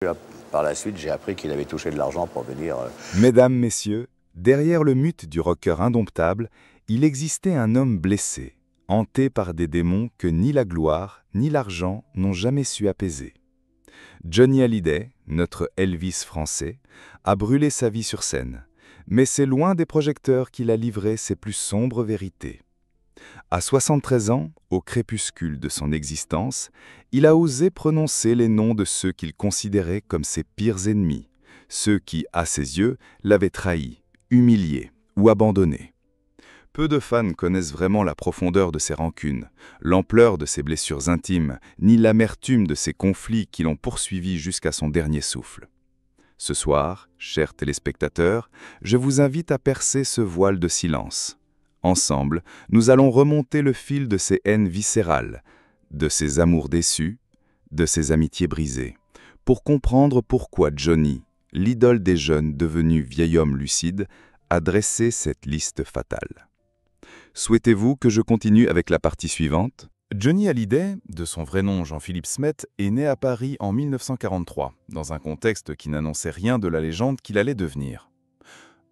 Là, par la suite, j'ai appris qu'il avait touché de l'argent pour venir. Mesdames, messieurs, derrière le mythe du rocker indomptable, il existait un homme blessé, hanté par des démons que ni la gloire ni l'argent n'ont jamais su apaiser. Johnny Hallyday, notre Elvis français, a brûlé sa vie sur scène, mais c'est loin des projecteurs qu'il a livré ses plus sombres vérités. À 73 ans, au crépuscule de son existence, il a osé prononcer les noms de ceux qu'il considérait comme ses pires ennemis, ceux qui, à ses yeux, l'avaient trahi, humilié ou abandonné. Peu de fans connaissent vraiment la profondeur de ses rancunes, l'ampleur de ses blessures intimes, ni l'amertume de ses conflits qui l'ont poursuivi jusqu'à son dernier souffle. Ce soir, chers téléspectateurs, je vous invite à percer ce voile de silence. Ensemble, nous allons remonter le fil de ses haines viscérales, de ses amours déçus, de ses amitiés brisées, pour comprendre pourquoi Johnny, l'idole des jeunes devenu vieil homme lucide, a dressé cette liste fatale. Souhaitez-vous que je continue avec la partie suivante ? Johnny Hallyday, de son vrai nom Jean-Philippe Smet, est né à Paris en 1943, dans un contexte qui n'annonçait rien de la légende qu'il allait devenir.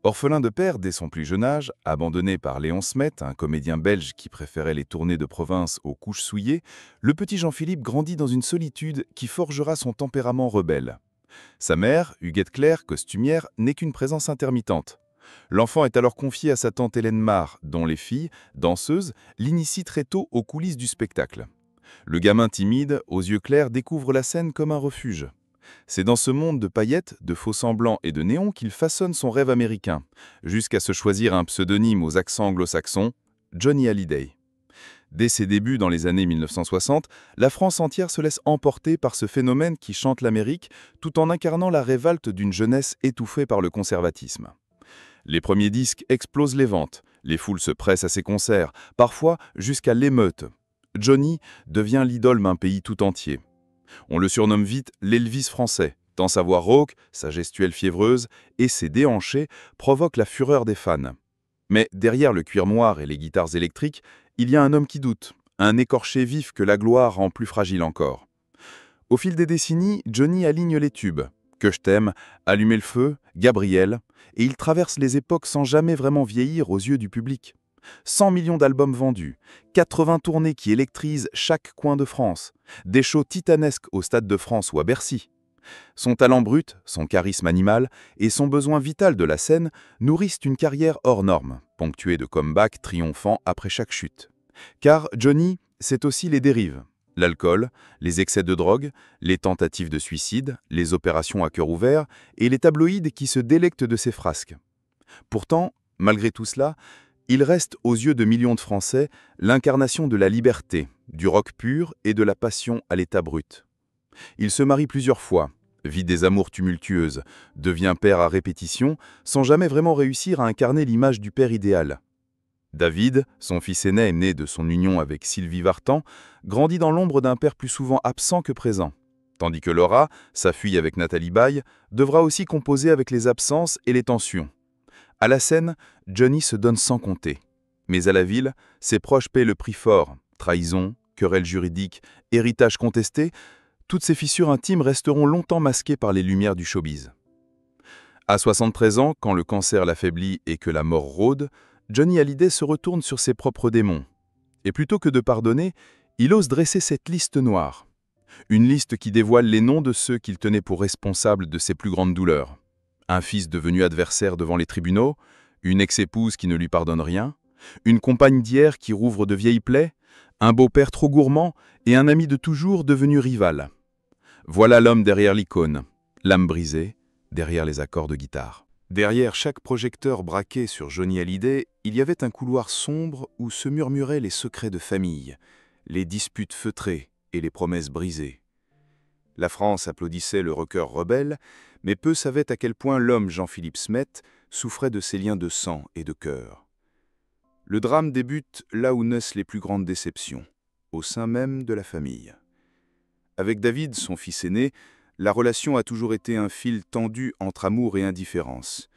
Orphelin de père dès son plus jeune âge, abandonné par Léon Smet, un comédien belge qui préférait les tournées de province aux couches souillées, le petit Jean-Philippe grandit dans une solitude qui forgera son tempérament rebelle. Sa mère, Huguette Claire, costumière, n'est qu'une présence intermittente. L'enfant est alors confié à sa tante Hélène Marr, dont les filles, danseuses, l'initient très tôt aux coulisses du spectacle. Le gamin timide, aux yeux clairs, découvre la scène comme un refuge. C'est dans ce monde de paillettes, de faux-semblants et de néons qu'il façonne son rêve américain, jusqu'à se choisir un pseudonyme aux accents anglo-saxons, Johnny Hallyday. Dès ses débuts dans les années 1960, la France entière se laisse emporter par ce phénomène qui chante l'Amérique tout en incarnant la révolte d'une jeunesse étouffée par le conservatisme. Les premiers disques explosent les ventes, les foules se pressent à ses concerts, parfois jusqu'à l'émeute. Johnny devient l'idole d'un pays tout entier. On le surnomme vite l'Elvis français, tant sa voix rauque, sa gestuelle fiévreuse et ses déhanchés provoquent la fureur des fans. Mais derrière le cuir noir et les guitares électriques, il y a un homme qui doute, un écorché vif que la gloire rend plus fragile encore. Au fil des décennies, Johnny aligne les tubes. Que je t'aime, Allumer le feu, Gabriel, et il traverse les époques sans jamais vraiment vieillir aux yeux du public. 100 millions d'albums vendus, 80 tournées qui électrisent chaque coin de France, des shows titanesques au Stade de France ou à Bercy. Son talent brut, son charisme animal et son besoin vital de la scène nourrissent une carrière hors norme, ponctuée de comebacks triomphants après chaque chute. Car Johnny, c'est aussi les dérives. L'alcool, les excès de drogue, les tentatives de suicide, les opérations à cœur ouvert et les tabloïds qui se délectent de ses frasques. Pourtant, malgré tout cela, il reste aux yeux de millions de Français l'incarnation de la liberté, du rock pur et de la passion à l'état brut. Il se marie plusieurs fois, vit des amours tumultueuses, devient père à répétition, sans jamais vraiment réussir à incarner l'image du père idéal. David, son fils aîné né de son union avec Sylvie Vartan, grandit dans l'ombre d'un père plus souvent absent que présent. Tandis que Laura, sa fille avec Nathalie Baye, devra aussi composer avec les absences et les tensions. À la scène, Johnny se donne sans compter. Mais à la ville, ses proches paient le prix fort. Trahison, querelles juridiques, héritage contesté, toutes ces fissures intimes resteront longtemps masquées par les lumières du showbiz. À 73 ans, quand le cancer l'affaiblit et que la mort rôde, Johnny Hallyday se retourne sur ses propres démons. Et plutôt que de pardonner, il ose dresser cette liste noire. Une liste qui dévoile les noms de ceux qu'il tenait pour responsables de ses plus grandes douleurs. Un fils devenu adversaire devant les tribunaux, une ex-épouse qui ne lui pardonne rien, une compagne d'hier qui rouvre de vieilles plaies, un beau-père trop gourmand et un ami de toujours devenu rival. Voilà l'homme derrière l'icône, l'âme brisée, derrière les accords de guitare. Derrière chaque projecteur braqué sur Johnny Hallyday, il y avait un couloir sombre où se murmuraient les secrets de famille, les disputes feutrées et les promesses brisées. La France applaudissait le rocker rebelle, mais peu savaient à quel point l'homme Jean-Philippe Smet souffrait de ces liens de sang et de cœur. Le drame débute là où naissent les plus grandes déceptions, au sein même de la famille. Avec David, son fils aîné, la relation a toujours été un fil tendu entre amour et indifférence.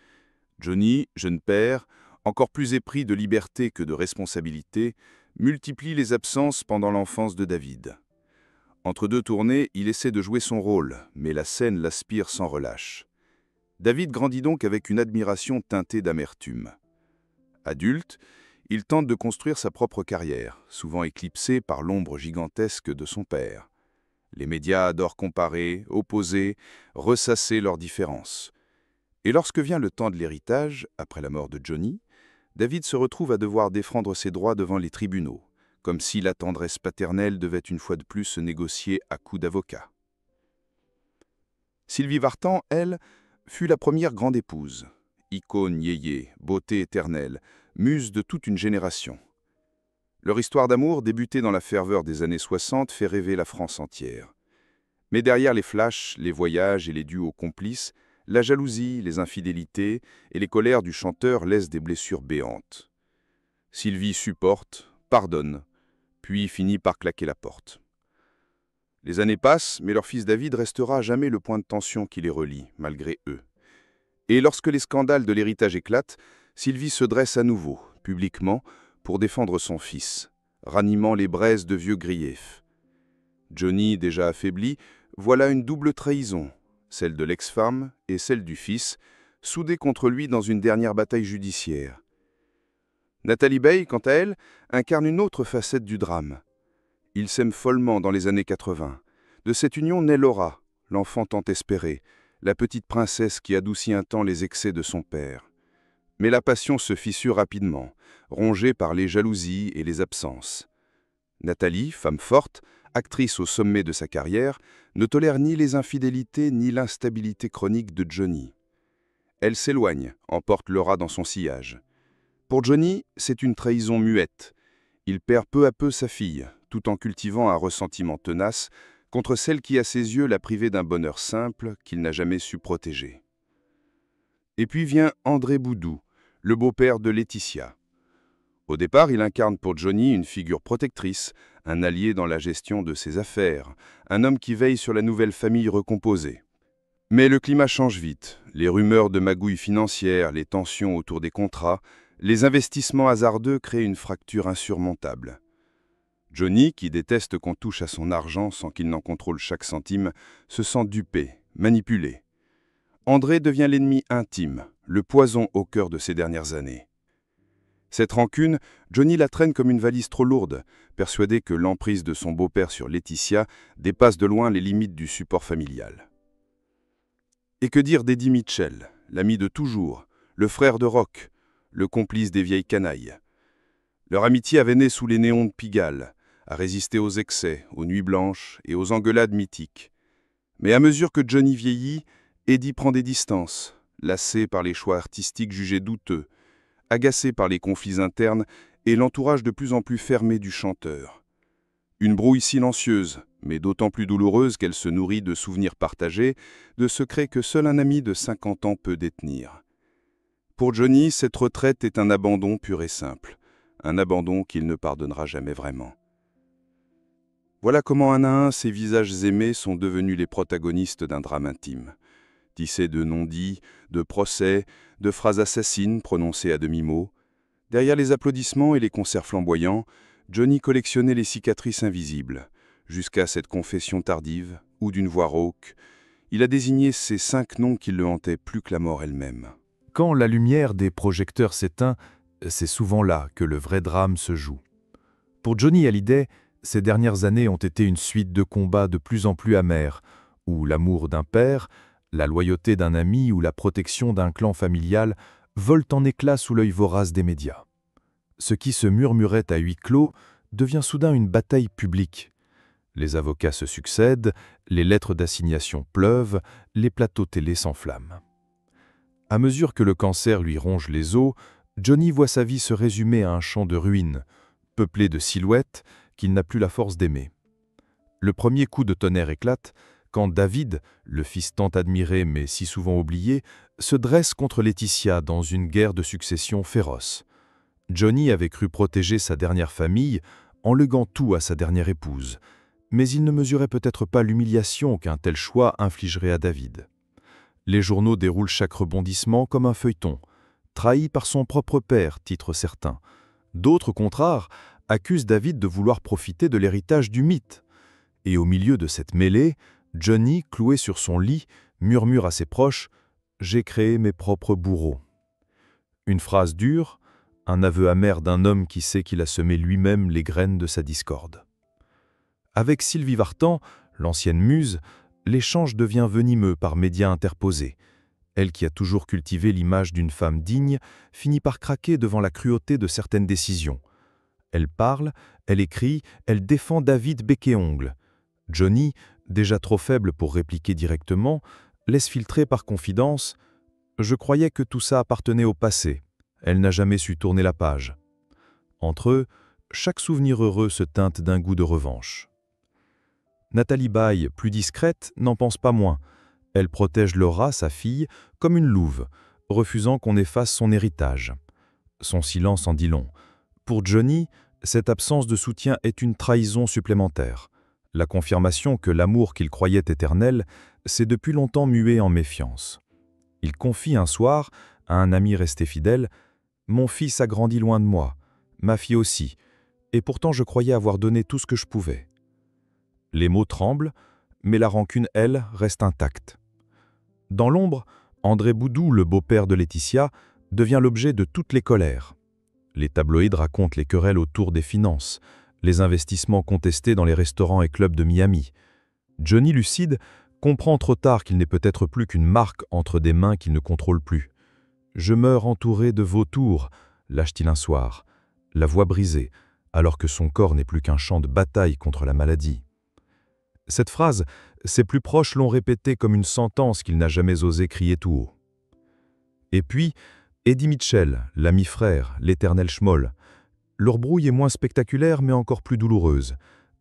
Johnny, jeune père, encore plus épris de liberté que de responsabilité, multiplie les absences pendant l'enfance de David. Entre deux tournées, il essaie de jouer son rôle, mais la scène l'aspire sans relâche. David grandit donc avec une admiration teintée d'amertume. Adulte, il tente de construire sa propre carrière, souvent éclipsée par l'ombre gigantesque de son père. Les médias adorent comparer, opposer, ressasser leurs différences. Et lorsque vient le temps de l'héritage, après la mort de Johnny, David se retrouve à devoir défendre ses droits devant les tribunaux, comme si la tendresse paternelle devait une fois de plus se négocier à coups d'avocat. Sylvie Vartan, elle, fut la première grande épouse, icône yéyé, beauté éternelle, muse de toute une génération. Leur histoire d'amour, débutée dans la ferveur des années 60, fait rêver la France entière. Mais derrière les flashs, les voyages et les duos complices, la jalousie, les infidélités et les colères du chanteur laissent des blessures béantes. Sylvie supporte, pardonne, puis finit par claquer la porte. Les années passent, mais leur fils David restera à jamais le point de tension qui les relie, malgré eux. Et lorsque les scandales de l'héritage éclatent, Sylvie se dresse à nouveau, publiquement, pour défendre son fils, ranimant les braises de vieux griefs. Johnny, déjà affaibli, voilà une double trahison, celle de l'ex-femme et celle du fils, soudées contre lui dans une dernière bataille judiciaire. Nathalie Baye, quant à elle, incarne une autre facette du drame. Ils s'aiment follement dans les années 80. De cette union naît Laura, l'enfant tant espéré, la petite princesse qui adoucit un temps les excès de son père. Mais la passion se fissure rapidement, rongée par les jalousies et les absences. Nathalie, femme forte, actrice au sommet de sa carrière, ne tolère ni les infidélités ni l'instabilité chronique de Johnny. Elle s'éloigne, emporte Laura dans son sillage. Pour Johnny, c'est une trahison muette. Il perd peu à peu sa fille, tout en cultivant un ressentiment tenace contre celle qui, à ses yeux, l'a privé d'un bonheur simple qu'il n'a jamais su protéger. Et puis vient André Boudou, le beau-père de Laetitia. Au départ, il incarne pour Johnny une figure protectrice, un allié dans la gestion de ses affaires, un homme qui veille sur la nouvelle famille recomposée. Mais le climat change vite. Les rumeurs de magouilles financières, les tensions autour des contrats, les investissements hasardeux créent une fracture insurmontable. Johnny, qui déteste qu'on touche à son argent sans qu'il n'en contrôle chaque centime, se sent dupé, manipulé. André devient l'ennemi intime, le poison au cœur de ces dernières années. Cette rancune, Johnny la traîne comme une valise trop lourde, persuadé que l'emprise de son beau-père sur Laetitia dépasse de loin les limites du support familial. Et que dire d'Eddie Mitchell, l'ami de toujours, le frère de Rock, le complice des vieilles canailles. Leur amitié avait né sous les néons de Pigalle, a résisté aux excès, aux nuits blanches et aux engueulades mythiques. Mais à mesure que Johnny vieillit, Eddie prend des distances, lassé par les choix artistiques jugés douteux, agacé par les conflits internes et l'entourage de plus en plus fermé du chanteur. Une brouille silencieuse, mais d'autant plus douloureuse qu'elle se nourrit de souvenirs partagés, de secrets que seul un ami de 50 ans peut détenir. Pour Johnny, cette retraite est un abandon pur et simple, un abandon qu'il ne pardonnera jamais vraiment. Voilà comment un à un ces visages aimés sont devenus les protagonistes d'un drame intime. Tissés de non-dits, de procès, de phrases assassines prononcées à demi-mot. Derrière les applaudissements et les concerts flamboyants, Johnny collectionnait les cicatrices invisibles, jusqu'à cette confession tardive, ou d'une voix rauque. Il a désigné ces 5 noms qui le hantaient plus que la mort elle-même. Quand la lumière des projecteurs s'éteint, c'est souvent là que le vrai drame se joue. Pour Johnny Hallyday, ces dernières années ont été une suite de combats de plus en plus amers, où l'amour d'un père, la loyauté d'un ami ou la protection d'un clan familial volent en éclats sous l'œil vorace des médias. Ce qui se murmurait à huis clos devient soudain une bataille publique. Les avocats se succèdent, les lettres d'assignation pleuvent, les plateaux télé s'enflamment. À mesure que le cancer lui ronge les os, Johnny voit sa vie se résumer à un champ de ruines, peuplé de silhouettes qu'il n'a plus la force d'aimer. Le premier coup de tonnerre éclate quand David, le fils tant admiré mais si souvent oublié, se dresse contre Laetitia dans une guerre de succession féroce. Johnny avait cru protéger sa dernière famille en léguant tout à sa dernière épouse, mais il ne mesurait peut-être pas l'humiliation qu'un tel choix infligerait à David. Les journaux déroulent chaque rebondissement comme un feuilleton. Trahi par son propre père, titrent certains. D'autres, contraires, accusent David de vouloir profiter de l'héritage du mythe. Et au milieu de cette mêlée, Johnny, cloué sur son lit, murmure à ses proches « J'ai créé mes propres bourreaux ». Une phrase dure, un aveu amer d'un homme qui sait qu'il a semé lui-même les graines de sa discorde. Avec Sylvie Vartan, l'ancienne muse, l'échange devient venimeux par médias interposés. Elle qui a toujours cultivé l'image d'une femme digne finit par craquer devant la cruauté de certaines décisions. Elle parle, elle écrit, elle défend David bec et ongles. Johnny, déjà trop faible pour répliquer directement, laisse filtrer par confidence « Je croyais que tout ça appartenait au passé. Elle n'a jamais su tourner la page. » Entre eux, chaque souvenir heureux se teinte d'un goût de revanche. Nathalie Baye, plus discrète, n'en pense pas moins. Elle protège Laura, sa fille, comme une louve, refusant qu'on efface son héritage. Son silence en dit long. Pour Johnny, cette absence de soutien est une trahison supplémentaire. La confirmation que l'amour qu'il croyait éternel s'est depuis longtemps mué en méfiance. Il confie un soir à un ami resté fidèle « Mon fils a grandi loin de moi, ma fille aussi, et pourtant je croyais avoir donné tout ce que je pouvais. » Les mots tremblent, mais la rancune, elle, reste intacte. Dans l'ombre, André Boudou, le beau-père de Laetitia, devient l'objet de toutes les colères. Les tabloïds racontent les querelles autour des finances, les investissements contestés dans les restaurants et clubs de Miami. Johnny, lucide, comprend trop tard qu'il n'est peut-être plus qu'une marque entre des mains qu'il ne contrôle plus. « Je meurs entouré de vautours », lâche-t-il un soir, la voix brisée, alors que son corps n'est plus qu'un champ de bataille contre la maladie. Cette phrase, ses plus proches l'ont répétée comme une sentence qu'il n'a jamais osé crier tout haut. Et puis, Eddie Mitchell, l'ami frère, l'éternel schmoll. Leur brouille est moins spectaculaire mais encore plus douloureuse.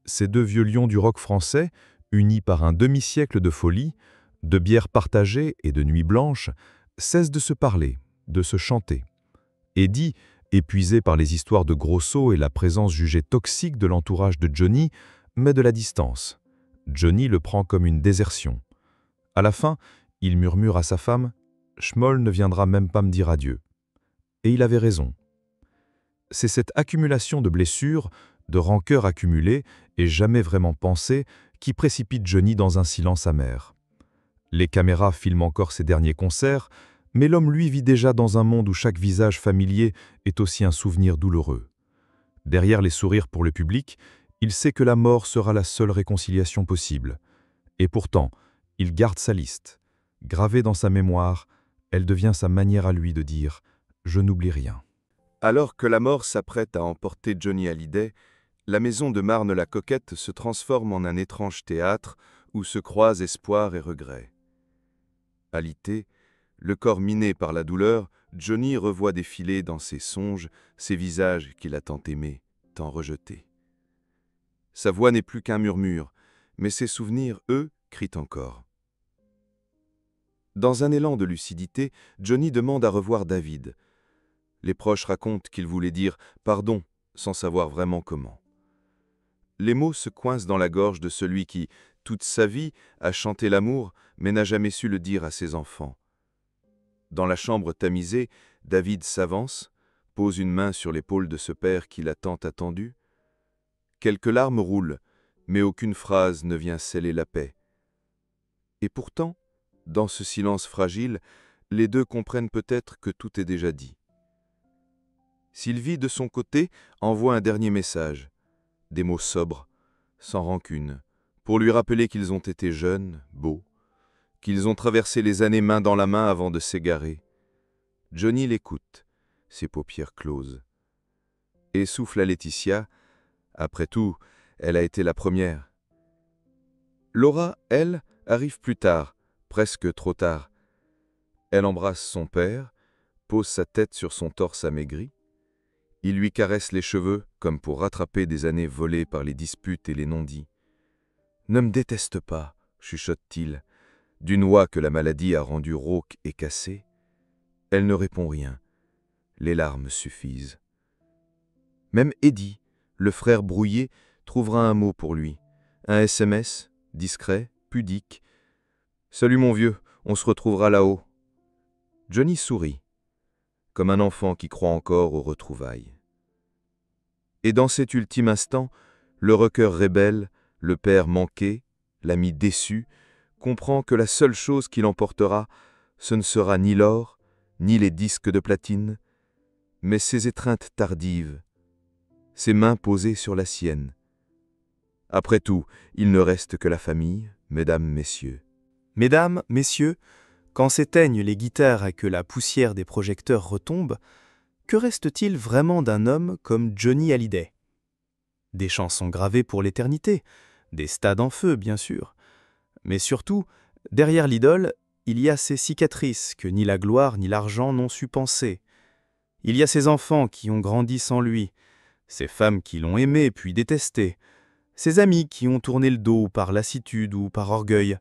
Ces deux vieux lions du rock français, unis par un demi-siècle de folie, de bières partagées et de nuits blanches, cessent de se parler, de se chanter. Eddie, épuisé par les histoires de Grosso et la présence jugée toxique de l'entourage de Johnny, met de la distance. Johnny le prend comme une désertion. À la fin, il murmure à sa femme « Schmoll ne viendra même pas me dire adieu ». Et il avait raison. C'est cette accumulation de blessures, de rancœurs accumulées et jamais vraiment pensées qui précipite Johnny dans un silence amer. Les caméras filment encore ses derniers concerts, mais l'homme lui vit déjà dans un monde où chaque visage familier est aussi un souvenir douloureux. Derrière les sourires pour le public, il sait que la mort sera la seule réconciliation possible. Et pourtant, il garde sa liste. Gravée dans sa mémoire, elle devient sa manière à lui de dire « Je n'oublie rien ». Alors que la mort s'apprête à emporter Johnny Hallyday, la maison de Marne-la-Coquette se transforme en un étrange théâtre où se croisent espoir et regret. Alité, le corps miné par la douleur, Johnny revoit défiler dans ses songes ces visages qu'il a tant aimés, tant rejetés. Sa voix n'est plus qu'un murmure, mais ses souvenirs, eux, crient encore. Dans un élan de lucidité, Johnny demande à revoir David. Les proches racontent qu'il voulait dire « pardon » sans savoir vraiment comment. Les mots se coincent dans la gorge de celui qui, toute sa vie, a chanté l'amour, mais n'a jamais su le dire à ses enfants. Dans la chambre tamisée, David s'avance, pose une main sur l'épaule de ce père qu'il a tant attendu. Quelques larmes roulent, mais aucune phrase ne vient sceller la paix. Et pourtant, dans ce silence fragile, les deux comprennent peut-être que tout est déjà dit. Sylvie, de son côté, envoie un dernier message, des mots sobres, sans rancune, pour lui rappeler qu'ils ont été jeunes, beaux, qu'ils ont traversé les années main dans la main avant de s'égarer. Johnny l'écoute, ses paupières closes, et souffle à Laetitia. Après tout, elle a été la première. Laura, elle, arrive plus tard, presque trop tard. Elle embrasse son père, pose sa tête sur son torse amaigri. Il lui caresse les cheveux comme pour rattraper des années volées par les disputes et les non-dits. « Ne me déteste pas », chuchote-t-il, d'une voix que la maladie a rendue rauque et cassée. Elle ne répond rien. Les larmes suffisent. Même Eddie, le frère brouillé, trouvera un mot pour lui. Un SMS, discret, pudique. « Salut mon vieux, on se retrouvera là-haut. » Johnny sourit, comme un enfant qui croit encore aux retrouvailles. Et dans cet ultime instant, le rocker rebelle, Le père manqué, l'ami déçu, comprend que la seule chose qu'il emportera, ce ne sera ni l'or, ni les disques de platine, mais ses étreintes tardives, ses mains posées sur la sienne. Après tout, il ne reste que la famille, mesdames, messieurs. Mesdames, messieurs, quand s'éteignent les guitares et que la poussière des projecteurs retombe, que reste-t-il vraiment d'un homme comme Johnny Hallyday? Des chansons gravées pour l'éternité, des stades en feu, bien sûr. Mais surtout, derrière l'idole, il y a ces cicatrices que ni la gloire ni l'argent n'ont su panser. Il y a ces enfants qui ont grandi sans lui, ces femmes qui l'ont aimé puis détesté, ces amis qui ont tourné le dos par lassitude ou par orgueil.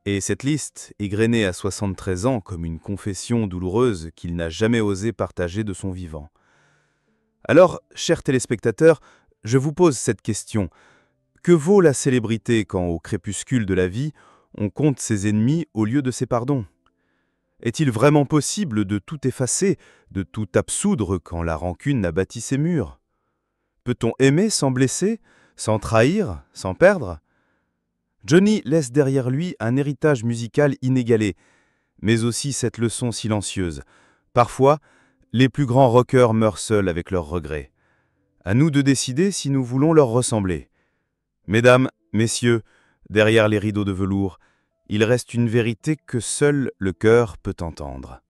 Et cette liste, égrenée à 73 ans comme une confession douloureuse qu'il n'a jamais osé partager de son vivant. Alors, chers téléspectateurs, je vous pose cette question. Que vaut la célébrité quand, au crépuscule de la vie, on compte ses ennemis au lieu de ses pardons? Est-il vraiment possible de tout effacer, de tout absoudre quand la rancune n'a bâti ses murs? Peut-on aimer sans blesser, sans trahir, sans perdre? Johnny laisse derrière lui un héritage musical inégalé, mais aussi cette leçon silencieuse. Parfois, les plus grands rockers meurent seuls avec leurs regrets. À nous de décider si nous voulons leur ressembler. Mesdames, messieurs, derrière les rideaux de velours, il reste une vérité que seul le cœur peut entendre.